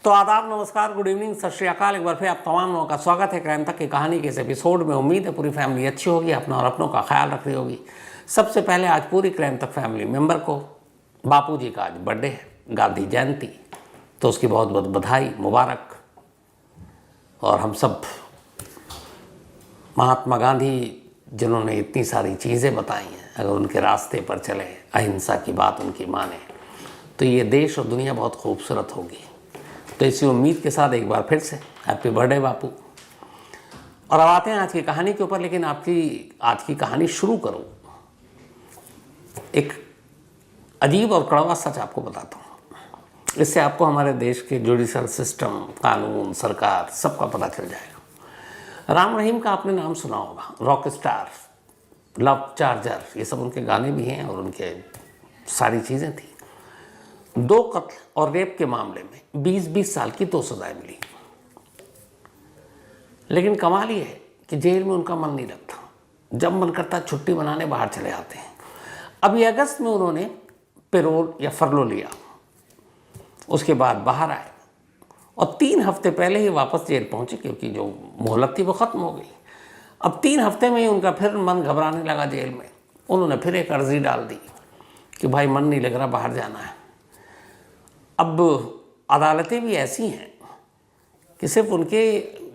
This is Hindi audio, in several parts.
तो आदाब, नमस्कार, गुड इवनिंग, सत श्री अकाल। एक बार फिर आप तमाम लोगों का स्वागत है क्राइम तक की कहानी के इस एपिसोड में। उम्मीद है पूरी फैमिली अच्छी होगी, अपना और अपनों का ख्याल रख रही होगी। सबसे पहले आज पूरी क्राइम तक फैमिली मेंबर को बापूजी का आज बर्थडे है, गांधी जयंती, तो उसकी बहुत बहुत बधाई, मुबारक। और हम सब महात्मा गांधी जिन्होंने इतनी सारी चीज़ें बताई हैं, अगर उनके रास्ते पर चले, अहिंसा की बात उनकी माने, तो ये देश और दुनिया बहुत खूबसूरत होगी। तो इसी उम्मीद के साथ एक बार फिर से हैप्पी बर्थडे बापू। और अब आते हैं आज की कहानी के ऊपर। लेकिन आज की कहानी शुरू करूं, एक अजीब और कड़वा सच आपको बताता हूं। इससे आपको हमारे देश के जुडिशल सिस्टम, कानून, सरकार, सबका पता चल जाएगा। राम रहीम का आपने नाम सुना होगा, रॉक स्टार, लव चार्जर, ये सब उनके गाने भी हैं और उनके सारी चीज़ें थी। 2 कत्ल और रेप के मामले में 20-20 साल की 2 सजाएं मिली। लेकिन कमाल ये है कि जेल में उनका मन नहीं लगता। जब मन करता छुट्टी बनाने बाहर चले आते हैं। अभी अगस्त में उन्होंने पेरोल या फरलो लिया, उसके बाद बाहर आए और 3 हफ्ते पहले ही वापस जेल पहुंचे, क्योंकि जो मोहलत थी वो ख़त्म हो गई। अब 3 हफ्ते में ही उनका फिर मन घबराने लगा जेल में। उन्होंने फिर एक अर्जी डाल दी कि भाई मन नहीं लग रहा, बाहर जाना है। अब अदालतें भी ऐसी हैं कि सिर्फ उनके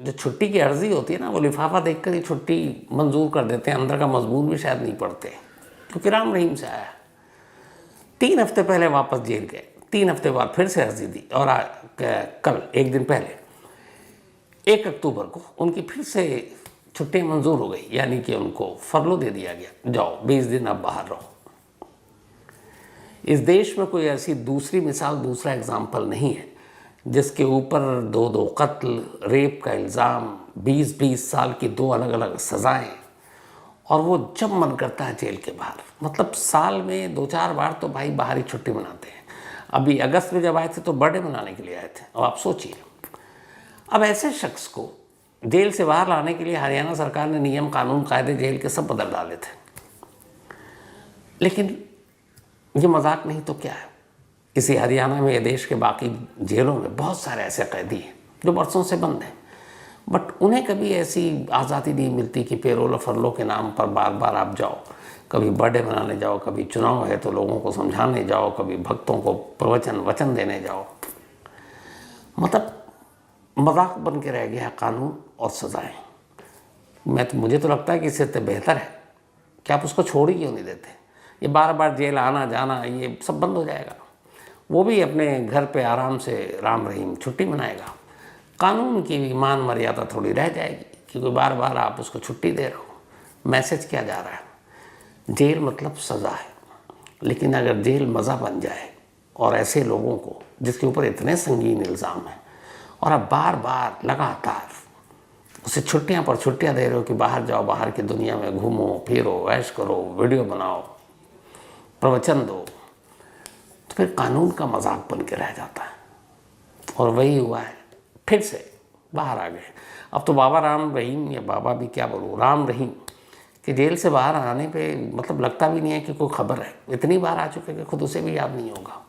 जो छुट्टी की अर्जी होती है ना, वो लिफाफा देखकर ही छुट्टी मंजूर कर देते हैं, अंदर का मजमून भी शायद नहीं पढ़ते, क्योंकि राम रहीम से आया। 3 हफ्ते पहले वापस जेल गए, 3 हफ्ते बाद फिर से अर्जी दी और कल एक दिन पहले 1 अक्टूबर को उनकी फिर से छुट्टी मंजूर हो गई, यानी कि उनको फरलो दे दिया गया, जाओ 20 दिन अब बाहर रहो। इस देश में कोई ऐसी दूसरी मिसाल, दूसरा एग्जाम्पल नहीं है जिसके ऊपर 2-2 कत्ल, रेप का इल्ज़ाम, 20-20 साल की 2 अलग अलग सज़ाएं, और वो जब मन करता है जेल के बाहर। मतलब साल में 2-4 बार तो भाई बाहर ही छुट्टी मनाते हैं। अभी अगस्त में जब आए थे तो बर्थडे मनाने के लिए आए थे। और आप सोचिए, अब ऐसे शख्स को जेल से बाहर लाने के लिए हरियाणा सरकार ने नियम, कानून, कायदे जेल के सब बदल डाले थे। लेकिन ये मजाक नहीं तो क्या है। इसी हरियाणा में, देश के बाकी जेलों में बहुत सारे ऐसे कैदी हैं जो बरसों से बंद हैं, बट उन्हें कभी ऐसी आज़ादी नहीं मिलती कि पेरोल और फरलो के नाम पर बार बार आप जाओ। कभी बर्थडे मनाने जाओ, कभी चुनाव है तो लोगों को समझाने जाओ, कभी भक्तों को प्रवचन वचन देने जाओ। मतलब मजाक बन के रह गया कानून और सज़ाएँ। मुझे तो लगता है कि इससे तो बेहतर है कि आप उसको छोड़ ही क्यों नहीं देते। ये बार बार जेल आना जाना, ये सब बंद हो जाएगा। वो भी अपने घर पे आराम से राम रहीम छुट्टी मनाएगा। कानून की भी मान मर्यादा थोड़ी रह जाएगी, क्योंकि बार बार आप उसको छुट्टी दे रहे हो। मैसेज क्या जा रहा है? जेल मतलब सज़ा है। लेकिन अगर जेल मज़ा बन जाए और ऐसे लोगों को जिसके ऊपर इतने संगीन इल्ज़ाम हैं और आप बार बार लगातार उसे छुट्टियाँ पर छुट्टियाँ दे रहे हो कि बाहर जाओ, बाहर की दुनिया में घूमो फिरो, ऐश करो, वीडियो बनाओ, प्रवचन दो, तो फिर कानून का मजाक बन के रह जाता है। और वही हुआ है, फिर से बाहर आ गए। अब तो बाबा राम रहीम, या बाबा भी क्या बोलूँ, राम रहीम कि जेल से बाहर आने पे मतलब लगता भी नहीं है कि कोई खबर है। इतनी बार आ चुके कि खुद उसे भी याद नहीं होगा।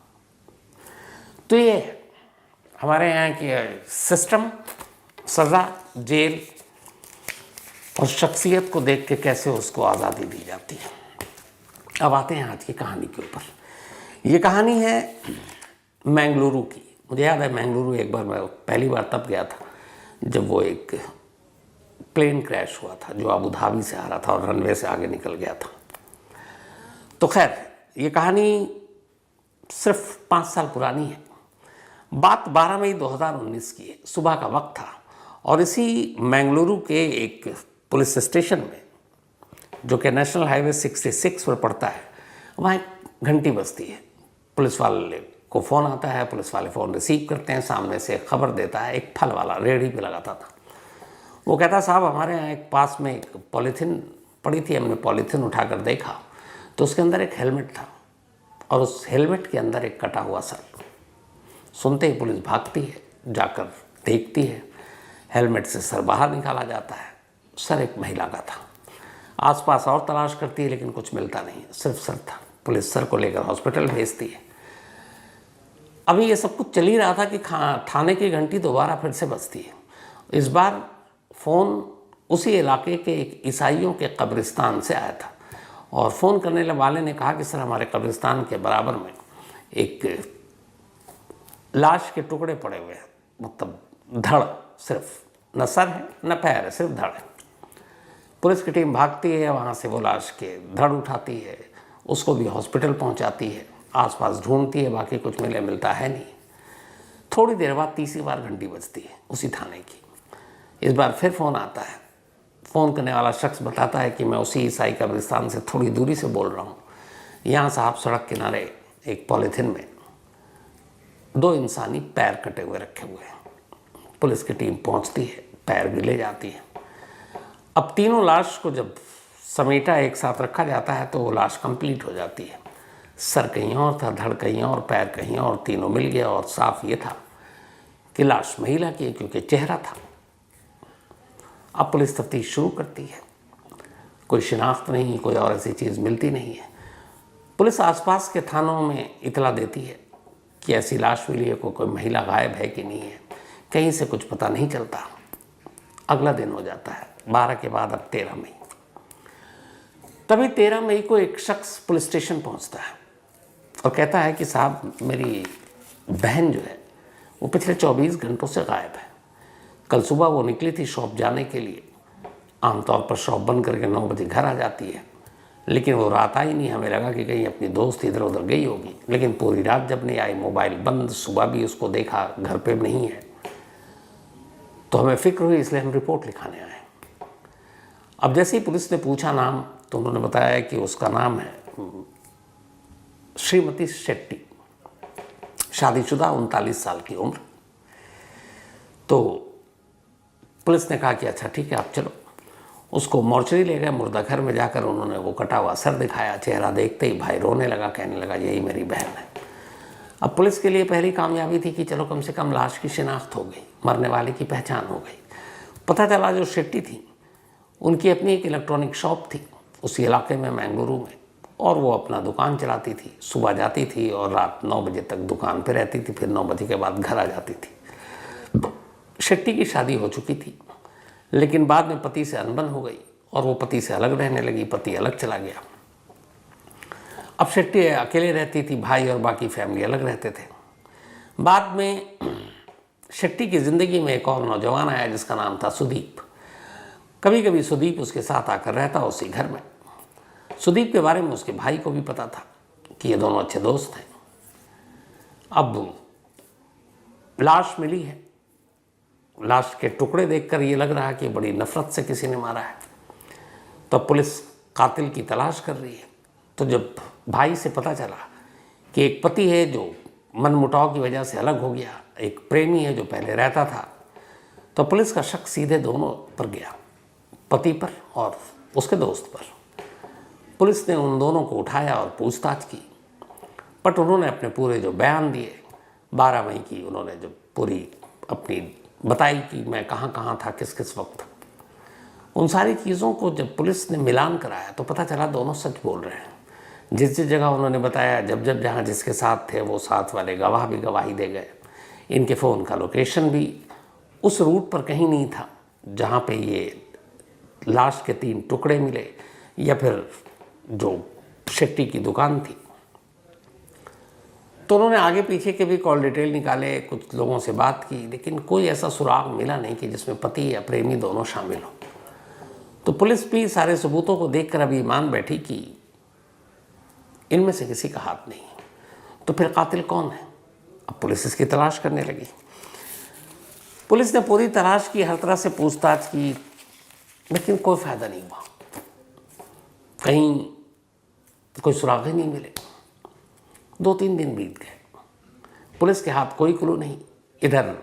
तो ये हमारे यहाँ की सिस्टम, सज़ा, जेल और शख्सियत को देख के कैसे उसको आज़ादी दी जाती है। अब आते हैं आज की कहानी के ऊपर। ये कहानी है मैंगलुरु की। मुझे याद है मैंगलुरु एक बार मैं पहली बार तब गया था जब वो एक प्लेन क्रैश हुआ था जो अबू धाबी से आ रहा था और रनवे से आगे निकल गया था। तो खैर, ये कहानी सिर्फ 5 साल पुरानी है। बात 12 मई 2019 की है। सुबह का वक्त था और इसी मैंगलुरु के एक पुलिस स्टेशन में, जो कि नेशनल हाईवे 66 पर पड़ता है, वहाँ एक घंटी बजती है। पुलिस वाले को फ़ोन आता है, पुलिस वाले फ़ोन रिसीव करते हैं। सामने से खबर देता है, एक फल वाला रेहड़ी पे लगाता था। वो कहता, साहब हमारे यहाँ एक पास में एक पॉलीथीन पड़ी थी, हमने पॉलीथीन उठाकर देखा तो उसके अंदर एक हेलमेट था और उस हेलमेट के अंदर एक कटा हुआ सर। सुनते ही पुलिस भागती है, जाकर देखती है, हेलमेट से सर बाहर निकाला जाता है। सर एक महिला का था। आसपास और तलाश करती है लेकिन कुछ मिलता नहीं, सिर्फ सर था। पुलिस सर को लेकर हॉस्पिटल भेजती है। अभी ये सब कुछ चल ही रहा था कि थाने की घंटी दोबारा फिर से बजती है। इस बार फ़ोन उसी इलाके के एक ईसाइयों के कब्रिस्तान से आया था और फ़ोन करने वाले ने कहा कि सर हमारे कब्रिस्तान के बराबर में एक लाश के टुकड़े पड़े हुए हैं, मतलब धड़, सिर्फ न सर है न पैर है, सिर्फ धड़ है। पुलिस की टीम भागती है, वहाँ से वो लाश के धड़ उठाती है, उसको भी हॉस्पिटल पहुँचाती है, आसपास ढूंढती है, बाकी कुछ मिलता है नहीं। थोड़ी देर बाद तीसरी बार घंटी बजती है उसी थाने की। इस बार फिर फ़ोन आता है। फ़ोन करने वाला शख्स बताता है कि मैं उसी ईसाई कब्रिस्तान से थोड़ी दूरी से बोल रहा हूँ। यहाँ साहब सड़क किनारे एक पॉलीथिन में 2 इंसानी पैर कटे हुए रखे हुए हैं। पुलिस की टीम पहुँचती है, पैर भी ले जाती है। अब तीनों लाश को जब समेटा एक साथ रखा जाता है तो वो लाश कंप्लीट हो जाती है। सर कहीं और था, धड़ कहीं और, पैर कहीं और, तीनों मिल गया और साफ ये था कि लाश महिला की है क्योंकि चेहरा था। अब पुलिस तफ्तीश शुरू करती है। कोई शिनाख्त नहीं, कोई और ऐसी चीज़ मिलती नहीं है। पुलिस आसपास के थानों में इतला देती है कि ऐसी लाश मिली है, कोई महिला गायब है कि नहीं है। कहीं से कुछ पता नहीं चलता। अगला दिन हो जाता है, 12 के बाद अब 13 मई। तभी 13 मई को एक शख्स पुलिस स्टेशन पहुंचता है और कहता है कि साहब मेरी बहन जो है वो पिछले 24 घंटों से गायब है। कल सुबह वो निकली थी शॉप जाने के लिए। आमतौर पर शॉप बंद करके 9 बजे घर आ जाती है, लेकिन वो रात आई नहीं। हमें लगा कि कहीं अपनी दोस्त इधर उधर गई होगी, लेकिन पूरी रात जब नहीं आई, मोबाइल बंद, सुबह भी उसको देखा घर पे नहीं है, तो हमें फिक्र हुई, इसलिए हम रिपोर्ट लिखाने आए। अब जैसे ही पुलिस ने पूछा नाम, तो उन्होंने बताया कि उसका नाम है श्रीमती शेट्टी, शादीशुदा, 39 साल की उम्र। तो पुलिस ने कहा कि अच्छा ठीक है आप चलो। उसको मोर्चरी ले गए। मुर्दा घर में जाकर उन्होंने वो कटा हुआ सर दिखाया। चेहरा देखते ही भाई रोने लगा, कहने लगा यही मेरी बहन है। अब पुलिस के लिए पहली कामयाबी थी कि चलो कम से कम लाश की शिनाख्त हो गई, मरने वाले की पहचान हो गई। पता चला जो शेट्टी थी उनकी अपनी एक इलेक्ट्रॉनिक शॉप थी उसी इलाके में, मैंगलुरु में, और वो अपना दुकान चलाती थी। सुबह जाती थी और रात 9 बजे तक दुकान पर रहती थी, फिर 9 बजे के बाद घर आ जाती थी। शेट्टी की शादी हो चुकी थी, लेकिन बाद में पति से अनबन हो गई और वो पति से अलग रहने लगी, पति अलग चला गया। अब शेट्टी अकेले रहती थी, भाई और बाकी फैमिली अलग रहते थे। बाद में शेट्टी की ज़िंदगी में एक और नौजवान आया जिसका नाम था सुदीप। कभी कभी सुदीप उसके साथ आकर रहता उसी घर में। सुदीप के बारे में उसके भाई को भी पता था कि ये दोनों अच्छे दोस्त हैं। अब लाश मिली है। लाश के टुकड़े देखकर ये लग रहा है कि बड़ी नफरत से किसी ने मारा है। तो पुलिस कातिल की तलाश कर रही है। तो जब भाई से पता चला कि एक पति है जो मनमुटाव की वजह से अलग हो गया, एक प्रेमी है जो पहले रहता था, तो पुलिस का शक सीधे दोनों पर गया, पति पर और उसके दोस्त पर। पुलिस ने उन दोनों को उठाया और पूछताछ की, बट उन्होंने अपने पूरे जो बयान दिए, 12 मई की उन्होंने जो पूरी अपनी बताई कि मैं कहाँ कहाँ था, किस किस वक्त, उन सारी चीज़ों को जब पुलिस ने मिलान कराया तो पता चला दोनों सच बोल रहे हैं। जिस जिस जगह उन्होंने बताया, जब जब जहाँ जिसके साथ थे, वो साथ वाले गवाह भी गवाही दे गए। इनके फ़ोन का लोकेशन भी उस रूट पर कहीं नहीं था जहाँ पे ये लाश के 3 टुकड़े मिले या फिर जो शेट्टी की दुकान थी। तो उन्होंने आगे पीछे के भी कॉल डिटेल निकाले, कुछ लोगों से बात की, लेकिन कोई ऐसा सुराग मिला नहीं कि जिसमें पति या प्रेमी दोनों शामिल हो। तो पुलिस भी सारे सबूतों को देखकर अभी मान बैठी कि इनमें से किसी का हाथ नहीं। तो फिर कातिल कौन है? अब पुलिस इसकी तलाश करने लगी। पुलिस ने पूरी तलाश की, हर तरह से पूछताछ की, लेकिन कोई फ़ायदा नहीं हुआ। कहीं कोई सुराग ही नहीं मिले। 2-3 दिन बीत गए, पुलिस के हाथ कोई क्लू नहीं। इधर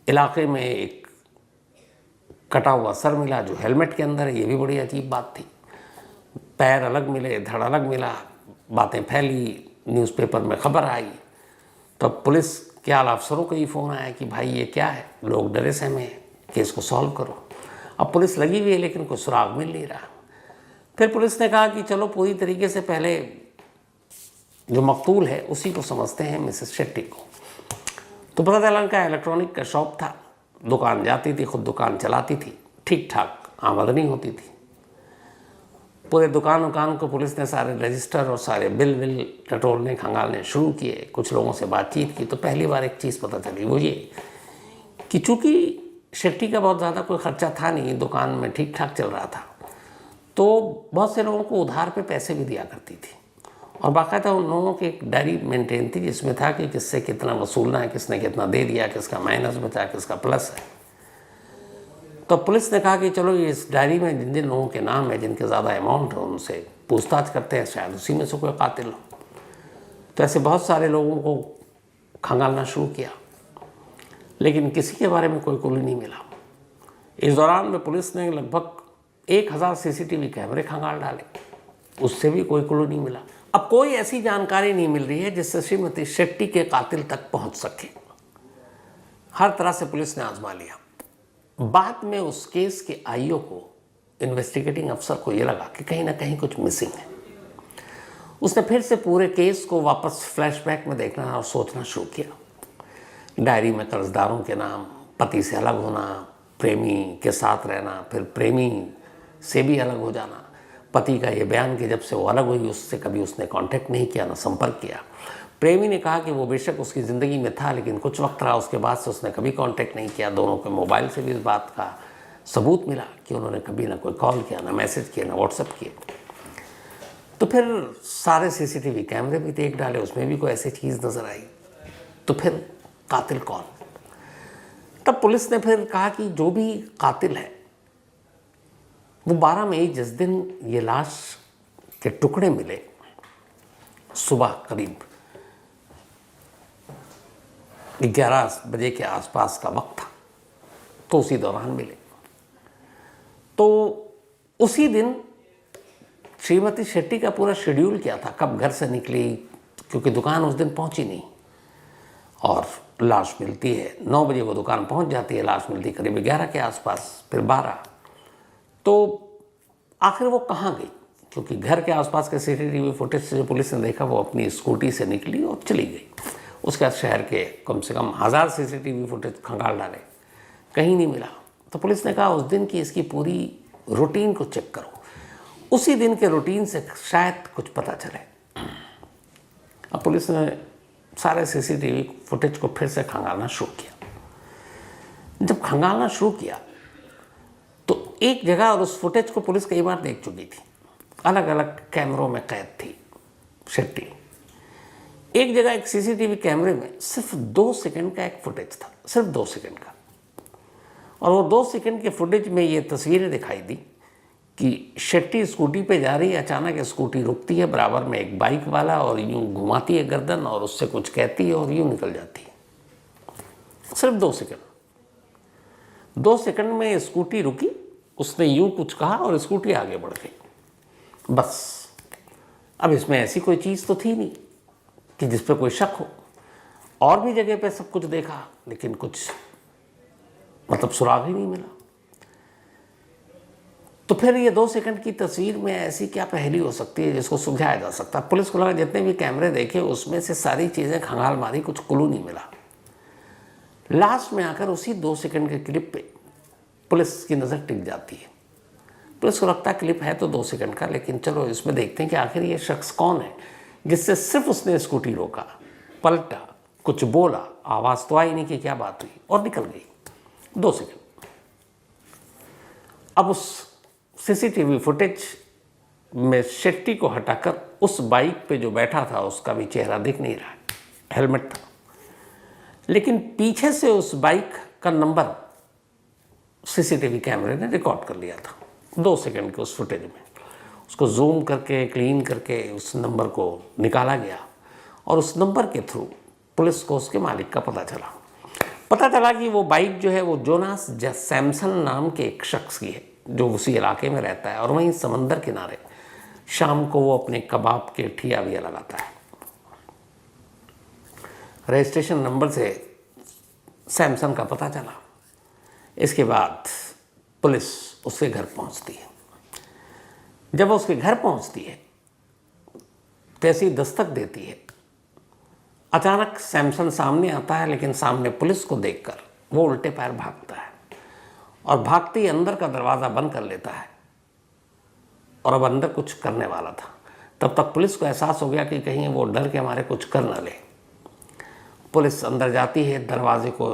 इलाके में एक कटा हुआ सर मिला जो हेलमेट के अंदर है, ये भी बड़ी अजीब बात थी। पैर अलग मिले, धड़ अलग मिला, बातें फैली, न्यूज़पेपर में खबर आई। तो पुलिस के आला अफसरों को ही फ़ोन आया कि भाई ये क्या है, लोग डरे सहमे हैं, केस को सॉल्व करो। अब पुलिस लगी हुई है लेकिन कोई सुराग मिल नहीं रहा। फिर पुलिस ने कहा कि चलो पूरी तरीके से पहले जो मकतूल है उसी को समझते हैं, मिसेस शेट्टी को। तो पता चला उनका इलेक्ट्रॉनिक का शॉप था, दुकान जाती थी, खुद दुकान चलाती थी, ठीक ठाक आमदनी होती थी। पूरे दुकान को पुलिस ने सारे रजिस्टर और सारे बिल टटोलने खंगालने शुरू किए। कुछ लोगों से बातचीत की तो पहली बार एक चीज़ पता चली, वो ये कि चूँकि शेट्टी का बहुत ज़्यादा कोई खर्चा था नहीं, दुकान में ठीक ठाक चल रहा था, तो बहुत से लोगों को उधार पे पैसे भी दिया करती थी। और बाकायदा उन लोगों की एक डायरी मेंटेन थी जिसमें था कि किससे कितना वसूलना है, किसने कितना दे दिया, किसका माइनस बचा, किसका प्लस है। तो पुलिस ने कहा कि चलो इस डायरी में जिन जिन लोगों के नाम है, जिनके ज़्यादा अमाउंट है, उनसे पूछताछ करते हैं, शायद उसी में से कोई कातिल हो। तो ऐसे बहुत सारे लोगों को खंगालना शुरू किया, लेकिन किसी के बारे में कोई क्लू नहीं मिला। इस दौरान में पुलिस ने लगभग 1000 सीसीटीवी कैमरे खंगाल डाले, उससे भी कोई क्लू नहीं मिला। अब कोई ऐसी जानकारी नहीं मिल रही है जिससे श्रीमती शेट्टी के कातिल तक पहुंच सके। हर तरह से पुलिस ने आजमा लिया। बाद में उस केस के आईओ को, इन्वेस्टिगेटिंग अफसर को यह लगा कि कहीं ना कहीं कुछ मिसिंग है। उसने फिर से पूरे केस को वापस फ्लैशबैक में देखना और सोचना शुरू किया। डायरी में कर्जदारों के नाम, पति से अलग होना, प्रेमी के साथ रहना, फिर प्रेमी से भी अलग हो जाना, पति का ये बयान कि जब से वो अलग हुई उससे कभी उसने कांटेक्ट नहीं किया, ना संपर्क किया। प्रेमी ने कहा कि वो बेशक उसकी ज़िंदगी में था, लेकिन कुछ वक्त रहा, उसके बाद से उसने कभी कांटेक्ट नहीं किया। दोनों के मोबाइल से भी इस बात का सबूत मिला कि उन्होंने कभी ना कोई कॉल किया, ना मैसेज किया, ना व्हाट्सएप किए। तो फिर सारे सीसीटीवी कैमरे भी देख डाले, उसमें भी कोई ऐसी चीज़ नज़र आई। तो फिर कातिल कौन? तब पुलिस ने फिर कहा कि जो भी कातिल है वो 12 मई, जिस दिन ये लाश के टुकड़े मिले, सुबह करीब 11 बजे के आसपास का वक्त था, तो उसी दौरान मिले। तो उसी दिन श्रीमती शेट्टी का पूरा शेड्यूल क्या था, कब घर से निकली, क्योंकि दुकान उस दिन पहुंची नहीं, और लाश मिलती है 9 बजे, वो दुकान पहुंच जाती है, लाश मिलती करीब 11 के आसपास, फिर 12। तो आखिर वो कहाँ गई? क्योंकि घर के आसपास के सीसीटीवी फुटेज से जो पुलिस ने देखा, वो अपनी स्कूटी से निकली और चली गई। उसके बाद शहर के कम से कम 1000 सीसीटीवी फुटेज खंगाल डाले, कहीं नहीं मिला। तो पुलिस ने कहा उस दिन की इसकी पूरी रूटीन को चेक करो, उसी दिन के रूटीन से शायद कुछ पता चले। अब पुलिस ने सारे सीसीटीवी फुटेज को फिर से खंगालना शुरू किया। जब खंगालना शुरू किया तो एक जगह, और उस फुटेज को पुलिस कई बार देख चुकी थी, अलग अलग कैमरों में कैद थी शेट्टी। एक जगह एक सीसीटीवी कैमरे में सिर्फ 2 सेकंड का एक फुटेज था, सिर्फ 2 सेकंड का। और वो 2 सेकंड के फुटेज में ये तस्वीरें दिखाई दी कि शेट्टी स्कूटी पे जा रही है, अचानक स्कूटी रुकती है, बराबर में एक बाइक वाला, और यूं घुमाती है गर्दन और उससे कुछ कहती है और यूं निकल जाती है। सिर्फ 2 सेकंड। 2 सेकंड में स्कूटी रुकी, उसने यूं कुछ कहा और स्कूटी आगे बढ़ गई, बस। अब इसमें ऐसी कोई चीज़ तो थी नहीं कि जिस पे कोई शक हो। और भी जगह पे सब कुछ देखा, लेकिन कुछ मतलब सुराग ही नहीं मिला। तो फिर ये 2 सेकंड की तस्वीर में ऐसी क्या पहेली हो सकती है जिसको सुलझाया जा सकता? पुलिस को लगा जितने भी कैमरे देखे उसमें से सारी चीज़ें खंगाल मारी, कुछ क्लू नहीं मिला। लास्ट में आकर उसी 2 सेकंड के क्लिप पे पुलिस की नज़र टिक जाती है। पुलिस को लगता है क्लिप है तो 2 सेकंड का, लेकिन चलो इसमें देखते हैं कि आखिर ये शख्स कौन है जिससे सिर्फ उसने स्कूटी रोका, पलटा, कुछ बोला, आवाज़ तो आई नहीं कि क्या बात हुई, और निकल गई। 2 सेकंड। अब उस सीसीटीवी फुटेज में शेट्टी को हटाकर उस बाइक पे जो बैठा था उसका भी चेहरा दिख नहीं रहा, हेलमेट था, लेकिन पीछे से उस बाइक का नंबर सीसीटीवी कैमरे ने रिकॉर्ड कर लिया था 2 सेकंड के उस फुटेज में। उसको जूम करके, क्लीन करके उस नंबर को निकाला गया, और उस नंबर के थ्रू पुलिस को उसके मालिक का पता चला कि वो बाइक जो है वो जोनास सैमसन नाम के एक शख्स की है, जो उसी इलाके में रहता है, और वहीं समंदर किनारे शाम को वो अपने कबाब के ठिया भी लगाता है। रजिस्ट्रेशन नंबर से सैमसन का पता चला। इसके बाद पुलिस उसके घर पहुंचती है। जब वो उसके घर पहुंचती है तो ऐसी दस्तक देती है। अचानक सैमसन सामने आता है, लेकिन सामने पुलिस को देखकर वो उल्टे पैर भागता है और भागते ही अंदर का दरवाज़ा बंद कर लेता है और अब अंदर कुछ करने वाला था। तब तक पुलिस को एहसास हो गया कि कहीं वो डर के हमारे कुछ कर न ले। पुलिस अंदर जाती है, दरवाजे को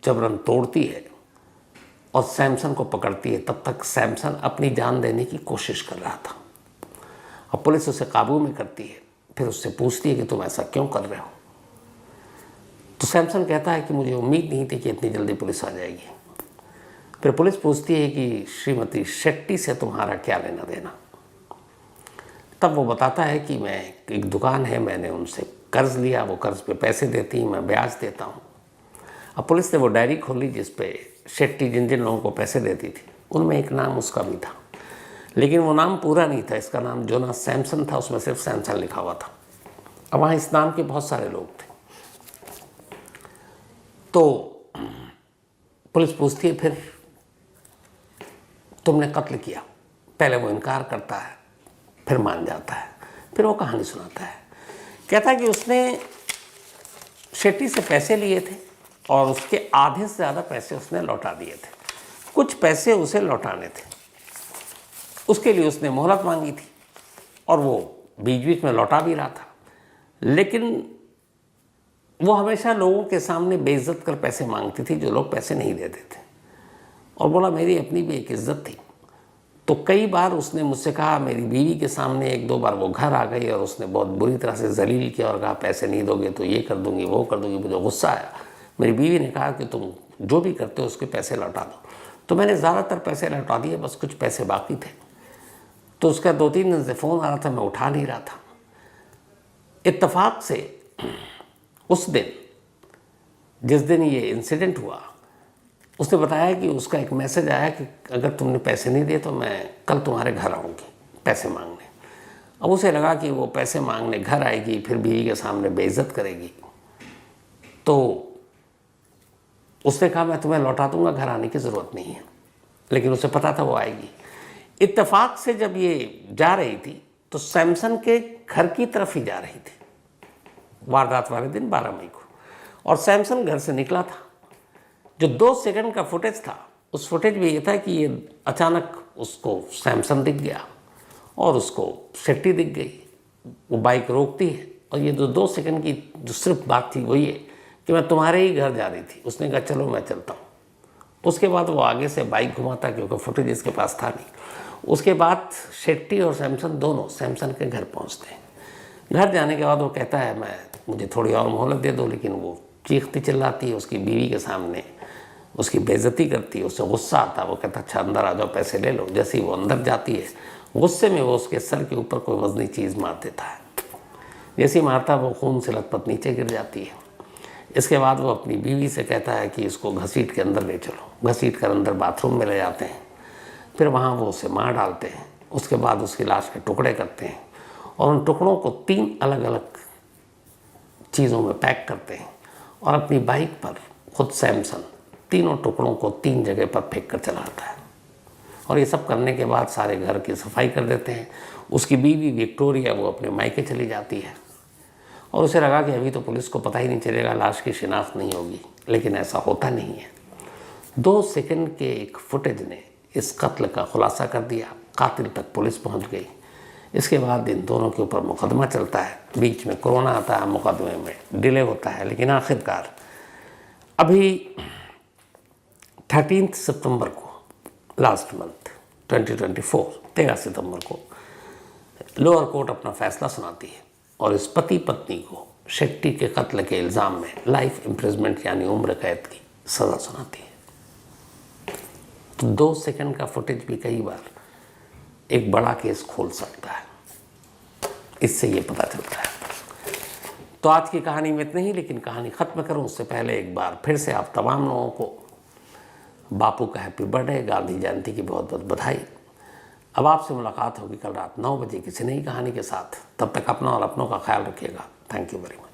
जबरन तोड़ती है और सैमसन को पकड़ती है। तब तक सैमसन अपनी जान देने की कोशिश कर रहा था। अब पुलिस उसे काबू में करती है, फिर उससे पूछती है कि तुम ऐसा क्यों कर रहे हो। तो सैमसन कहता है कि मुझे उम्मीद नहीं थी कि इतनी जल्दी पुलिस आ जाएगी। फिर पुलिस पूछती है कि श्रीमती शेट्टी से तुम्हारा क्या लेना देना। तब वो बताता है कि मैं एक दुकान है, मैंने उनसे कर्ज लिया, वो कर्ज पे पैसे देती, मैं ब्याज देता हूँ। अब पुलिस ने वो डायरी खोली जिस पे शेट्टी जिन जिन लोगों को पैसे देती थी, उनमें एक नाम उसका भी था, लेकिन वो नाम पूरा नहीं था। इसका नाम जोनास सैमसन था, उसमें सिर्फ सैमसन लिखा हुआ था। अब वहाँ इस नाम के बहुत सारे लोग थे। तो पुलिस पूछती है, फिर तुमने कत्ल किया? पहले वो इनकार करता है, फिर मान जाता है, फिर वो कहानी सुनाता है। कहता है कि उसने शेट्टी से पैसे लिए थे और उसके आधे से ज़्यादा पैसे उसने लौटा दिए थे। कुछ पैसे उसे लौटाने थे, उसके लिए उसने मोहलत मांगी थी और वो बीच बीच में लौटा भी रहा था। लेकिन वो हमेशा लोगों के सामने बेइज्जत कर पैसे मांगती थी जो लोग पैसे नहीं देते थे। और बोला मेरी अपनी भी एक इज्जत थी। तो कई बार उसने मुझसे कहा, मेरी बीवी के सामने एक दो बार वो घर आ गई और उसने बहुत बुरी तरह से जलील किया और कहा पैसे नहीं दोगे तो ये कर दूंगी, वो कर दूंगी। मुझे गुस्सा आया। मेरी बीवी ने कहा कि तुम जो भी करते हो उसके पैसे लौटा दो। तो मैंने ज़्यादातर पैसे लौटा दिए, बस कुछ पैसे बाकी थे। तो उसका 2-3 दिन से फ़ोन आ रहा था, मैं उठा नहीं रहा था। इत्तेफाक से उस दिन जिस दिन ये इंसिडेंट हुआ, उसने बताया कि उसका एक मैसेज आया कि अगर तुमने पैसे नहीं दिए तो मैं कल तुम्हारे घर आऊँगी पैसे मांगने। अब उसे लगा कि वो पैसे मांगने घर आएगी, फिर बीवी के सामने बेइज्जत करेगी। तो उसने कहा मैं तुम्हें लौटा दूंगा, घर आने की ज़रूरत नहीं है। लेकिन उसे पता था वो आएगी। इत्तेफाक से जब ये जा रही थी तो सैमसन के घर की तरफ ही जा रही थी, वारदात वाले दिन 12 मई को। और सैमसन घर से निकला था। जो 2 सेकंड का फुटेज था, उस फुटेज में ये था कि ये अचानक उसको सैमसन दिख गया और उसको शेट्टी दिख गई। वो बाइक रोकती है और ये 2 सेकंड की जो सिर्फ बात थी वो ये कि मैं तुम्हारे ही घर जा रही थी। उसने कहा चलो मैं चलता हूँ। उसके बाद वो आगे से बाइक घुमाता, क्योंकि फुटेज इसके पास था नहीं। उसके बाद शेट्टी और सैमसन दोनों सैमसन के घर पहुँचते हैं। घर जाने के बाद वो कहता है मुझे थोड़ी और मोहलत दे दो, लेकिन वो चीखती चिल्लाती है, उसकी बीवी के सामने उसकी बेइज्जती करती है। उसे गुस्सा आता है। वो कहता अच्छा अंदर आ जाओ, पैसे ले लो। जैसे ही वो अंदर जाती है, गुस्से में वो उसके सर के ऊपर कोई वजनी चीज़ मार देता है। जैसे ही मारता वो खून से लथपथ नीचे गिर जाती है। इसके बाद वो अपनी बीवी से कहता है कि इसको घसीट के अंदर ले चलो। घसीट कर अंदर बाथरूम में ले जाते हैं, फिर वहाँ वो उसे मार डालते हैं। उसके बाद उसकी लाश के टुकड़े करते हैं और उन टुकड़ों को 3 अलग अलग चीज़ों में पैक करते हैं और अपनी बाइक पर खुद सैमसन तीनों टुकड़ों को 3 जगह पर फेंक कर चला आता है। और ये सब करने के बाद सारे घर की सफाई कर देते हैं। उसकी बीवी विक्टोरिया वो अपने मायके चली जाती है और उसे लगा कि अभी तो पुलिस को पता ही नहीं चलेगा, लाश की शिनाख्त नहीं होगी। लेकिन ऐसा होता नहीं है। 2 सेकंड के एक फुटेज ने इस कत्ल का खुलासा कर दिया। कातिल तक पुलिस पहुंच गई। इसके बाद इन दोनों के ऊपर मुकदमा चलता है। बीच में कोरोना आता है, मुकदमे में डिले होता है, लेकिन आखिरकार अभी 13 सितंबर को लास्ट मंथ 2024 13 सितंबर को लोअर कोर्ट अपना फैसला सुनाती है और इस पति पत्नी को शेट्टी के कत्ल के इल्ज़ाम में लाइफ इम्प्रिजमेंट यानी उम्र कैद की सज़ा सुनाती है। तो 2 सेकंड का फुटेज भी कई बार एक बड़ा केस खोल सकता है, इससे ये पता चलता है। तो आज की कहानी में इतना ही, लेकिन कहानी ख़त्म करूं उससे पहले एक बार फिर से आप तमाम लोगों को बापू का हैप्पी बर्थडे, गांधी जयंती की बहुत बहुत बधाई। अब आपसे मुलाकात होगी कल रात 9 बजे किसी नई कहानी के साथ। तब तक अपना और अपनों का ख्याल रखिएगा। Thank you very much.